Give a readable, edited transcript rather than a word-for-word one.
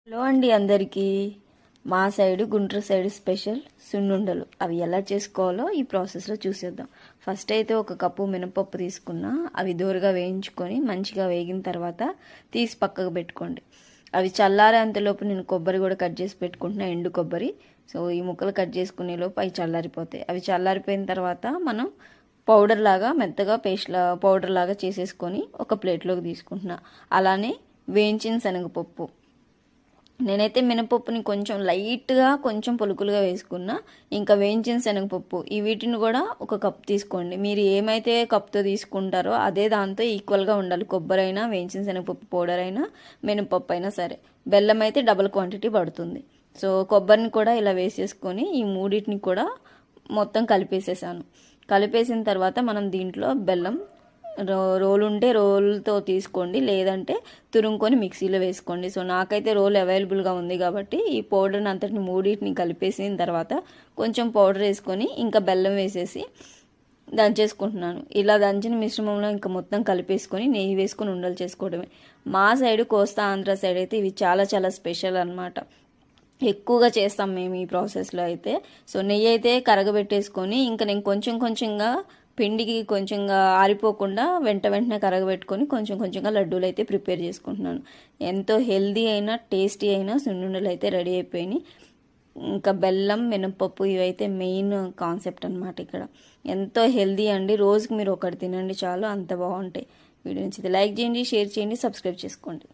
Hello అండి అందరికీ. మా సైడు గుంటూరు సైడ్ స్పెషల్ సున్నుండలు అవి ఎలా చేసుకోవాలో ఈ ప్రాసెస్లో చూసేద్దాం. ఫస్ట్ అయితే ఒక కప్పు మినపప్పు తీసుకున్నా, అవి దూరగా వేయించుకొని మంచిగా వేగిన తర్వాత తీసి పక్కకు పెట్టుకోండి. అవి చల్లారేంతలోపు నేను కొబ్బరి కూడా కట్ చేసి పెట్టుకుంటున్నా, ఎండు కొబ్బరి. సో ఈ ముక్కలు కట్ చేసుకునే లోపు అవి చల్లారిపోతాయి. అవి చల్లారిపోయిన తర్వాత మనం పౌడర్ లాగా మెత్తగా పౌడర్ లాగా చేసేసుకొని ఒక ప్లేట్లోకి తీసుకుంటున్నా. అలానే వేయించిన శనగపప్పు, నేనైతే మినపప్పుని కొంచెం లైట్గా కొంచెం పొలుకులుగా వేసుకున్నా. ఇంకా వేయించిన శనగపప్పు, ఈ వీటిని కూడా ఒక కప్ తీసుకోండి. మీరు ఏమైతే కప్తో తీసుకుంటారో అదే దాంతో ఈక్వల్గా ఉండాలి. కొబ్బరి అయినా, వేయించిన శనగపప్పు పౌడర్ అయినా, మినపప్పు అయినా సరే. బెల్లం అయితే డబుల్ క్వాంటిటీ పడుతుంది. సో కొబ్బరిని కూడా ఇలా వేసేసుకొని ఈ మూడింటిని కూడా మొత్తం కలిపేసేసాను. కలిపేసిన తర్వాత మనం దీంట్లో బెల్లం రోలు ఉంటే రోలుతో తీసుకోండి, లేదంటే తురుముకొని మిక్సీలో వేసుకోండి. సో నాకైతే రోల్ అవైలబుల్గా ఉంది కాబట్టి ఈ పౌడర్ని అంతటిని మూడింటిని కలిపేసిన తర్వాత కొంచెం పౌడర్ వేసుకొని ఇంకా బెల్లం వేసేసి దంచేసుకుంటున్నాను. ఇలా దంచిన మిశ్రమంలో ఇంకా మొత్తం కలిపేసుకొని నెయ్యి వేసుకొని ఉండలు చేసుకోవడమే. మా సైడు కోస్తా ఆంధ్ర సైడ్ అయితే ఇవి చాలా చాలా స్పెషల్ అనమాట. ఎక్కువగా చేస్తాం మేము ఈ ప్రాసెస్లో అయితే. సో నెయ్యి అయితే కరగబెట్టేసుకొని ఇంకా నేను కొంచెం కొంచెంగా పిండికి కొంచెంగా ఆరిపోకుండా వెంటనే కరగబెట్టుకొని కొంచెం కొంచెంగా లడ్డూలు అయితే ప్రిపేర్ చేసుకుంటున్నాను. ఎంతో హెల్దీ అయినా టేస్టీ అయినా సున్నుండలు అయితే రెడీ అయిపోయినాయి. ఇంకా బెల్లం, మినపప్పు ఇవైతే మెయిన్ కాన్సెప్ట్ అనమాట ఇక్కడ. ఎంతో హెల్దీ అండి. రోజుకి మీరు ఒకటి తినండి చాలు, అంత బాగుంటాయి. వీడియో నచ్చితే లైక్ చేయండి, షేర్ చేయండి, సబ్స్క్రైబ్ చేసుకోండి.